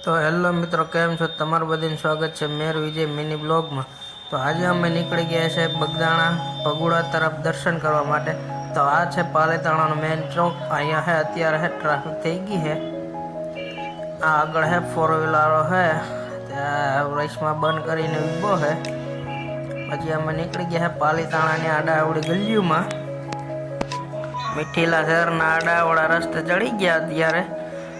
तो हेलो मित्रों, केम छो? तमारू बधानुं स्वागत है मेर विजय मिनी ब्लॉग में। तो आज अमे निकली गया है बगदाणा भगुड़ा तरफ दर्शन करवा माटे। तो आ है पालीताणा मेन चौक। अहींया है अत्यारे है ट्राफिक थई गई है। आ आगळ है 4 व्हीलरो है, रेस में बंद करीने ऊभो है। पछी अमे निकली गया है पालीताणानी आडाअवड़ी गलियों में। मीठीला शहरना आडाअवड़ा रस्ते चढ़ी गया अत्यारे।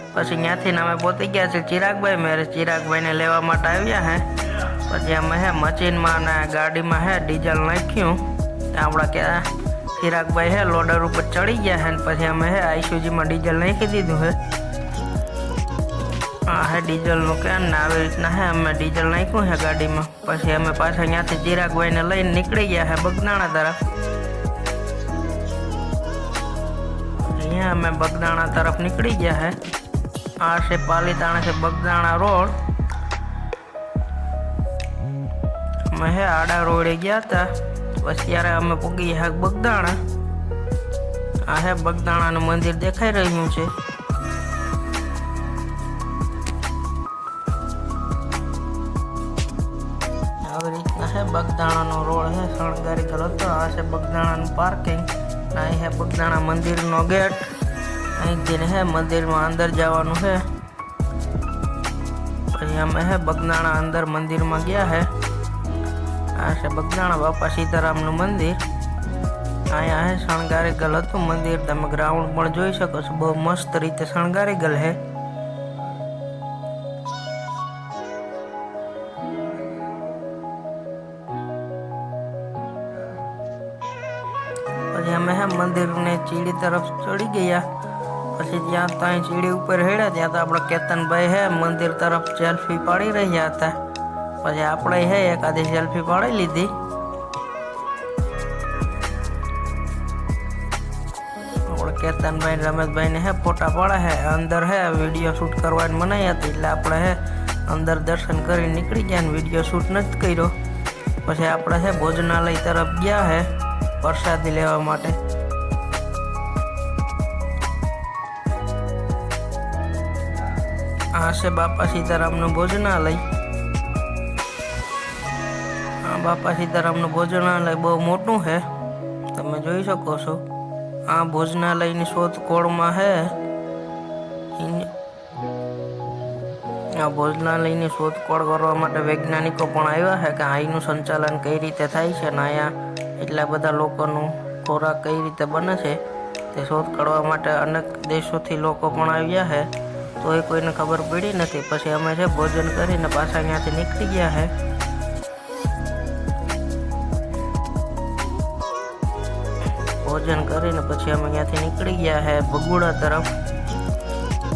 पछी त्याथी अमे पहोंची गया छे चिरागभाई मेरे। चिरागभाई ने लेवा माटे आव्या है। पछी अमे है मशीन में ने गाड़ी में है डीजल नाख्युं। आपड़ा के चिरागभाई है लोडर पर चढ़ी गया है। पछी अमे है आईसूजी में डीजल नाखी दीधुं है। आ है डीजल नु कैन ने આવી રીતના है अमे डीजल नाख्युं है गाड़ी में। पछी अमे पाछा ત્યાંથી चिरागभाई ने लईने निकળી गया है बगदाणा तरफ। अहींया अमे बगदाणा तरफ निकળી गया है। आ से पालीताणा से बगदाणा रोड। मैं है आड़ा रोडे गया था। बस त्यारे अमे पुगी है बगदाणा। आ है बगदाणा नु मंदिर देखाई रह्युं छे। આવી રીતના है बगदाणा नो रोड है शणगारी गलो। तो आ से बगदाणा नु पार्किंग। आ है बगदाणा मंदिर नो गेट। दिन है मंदिर में अंदर जावानुं है। में है बगदाणा अंदर मंदिर में गया है। आ है बगदाणा बापा सीताराम नु मंदिर। आया है शणगारी गल हतुं मंदिर। तमे ग्राउंड पण जोई शको छो, बहुत मस्त रीते शणगारी गल है। पछी अमे है मंदिर ने चीड़ी तरफ चढ़ी गया। पछी ज्यां ताई सीढ़ी ऊपर हेड्या त्यां तो आपड़ा केतनभाई है मंदिर तरफ सेल्फी पाड़ी रह्या हता। पछी आपणे है एकादी सेल्फी पाड़ी लीधी। आपणे केतनभाई रमेशभाई ने है फोटा पाड़ा है। अंदर है वीडियो शूट करवानी मनाई हती એટલે આપણે है अंदर दर्शन करी निकली गया ने वीडियो शूट नथी कर्यो। पछी आपणे है भोजनालय तरफ गया है प्रसादी लेवा माटे। आ से बापा सीताराम नु भोजनालय। बापा सीताराम नु भोजनालय बहुत मोटू है, तमे जोई शको छो। आ भोजनालय नी शोधखोळ में है। आ भोजनालय नी शोधखोळ करवा माटे वैज्ञानिको पण आव्या है कि आईनु संचालन कई रीते थाय छे ने आया એટલા બધા લોકોનું ખોરાક કઈ રીતે બને છે તે શોધ કાઢવા માટે અનેક દેશોથી લોકો પણ આવ્યા છે। તો એ કોઈને ખબર પડી નથી। પછી અમે છે ભોજન કરીને પાછા ત્યાંથી નીકળી ગયા છે। ભોજન કરીને પછી અમે ત્યાંથી નીકળી ગયા છે ભગુડા તરફ।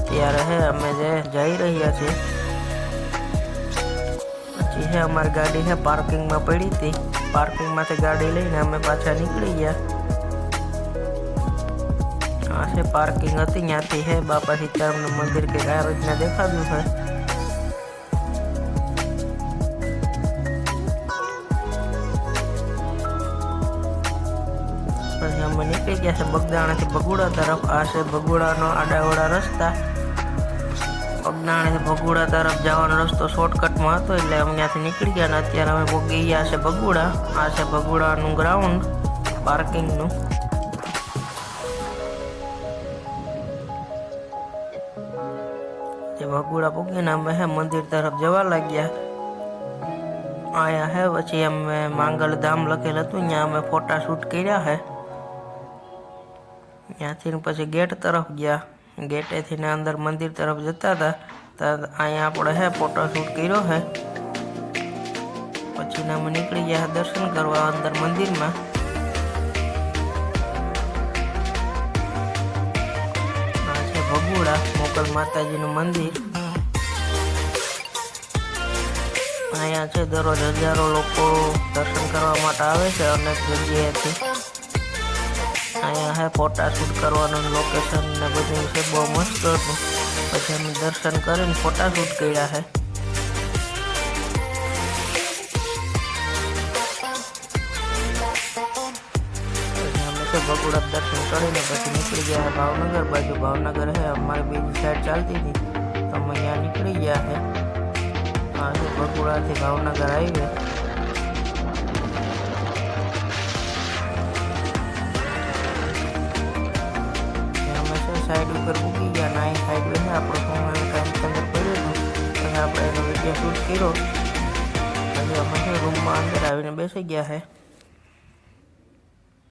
ત્યારે है અમે જે જઈ રહ્યા છીએ। પછી है અમારી ગાડી है પાર્કિંગમાં પડી હતી। पार्किंग में गाड़ी लईने अमे पाछा निकली गया। आ से पार्किंग हती त्याथी है बापा सीताराम मंदिर के आ रीतना देखाड्युं है। पछी अमे निकली गया है बगदाणा थी भगुड़ा तरफ। आ से भगुड़ानो आडाअवड़ा रस्ता। बगदाणा थी भगुड़ा तरफ जवानो रस्तो शॉर्टकट में हतो એટલે અમે ત્યાંથી નીકળી ગયા। અત્યારે અમે પહોંચી ગયા છે ભગુડા। આ છે ભગુડાનું ગ્રાઉન્ડ પાર્કિંગનું। જે ભગુડા પહોંચીને અમે है मंदिर तरफ जवा लाग्या। आया है પછી અમે માંગલ ધામ લખેલ હતું ત્યાં અમે ફોટા શૂટ કર્યા है। ત્યાંથી પછી गेट तरफ गया। गेटे थी ने अंदर मंदिर तरफ जता था तो अहीं आपणे है फोटो शूट कर्यो है। पछी ने अमे निकली गया दर्शन करवा अंदर मंदिर में। आ छे भगुड़ा मोकल माताजी नु मंदिर। अहींया छे दररोज हजारों लोको दर्शन करवा माटे आवे छे अनेक जग्याएथी। अहींया है फोटा शूट करवानुं लोकेशन ने बधुं छे, बहुत मस्त हतुं। पछी अमे दर्शन करीने फोटा शूट कर्या है। पछी अमे तो भगुड़ा दर्शन करीने पछी निकली गया है भावनगर बाजू। भावनगर है हमारी बीजी साइड चलती थी तो अमे अहींया निकली गया। ગયા છે. આ છે બગુડાથી ભાવનગર હાઈવે. અમે છે સાઈડ ઉપર મૂકી ગયા. નાઈ હાઈવે છે આપણો ફોન ટાઈમ અંદર પડ્યો હતો. પછી આપણે એનો વિડીયો શૂટ કર્યો. પછી અમે છે રૂમમાં અંદર આવીને બેસી ગયા છે.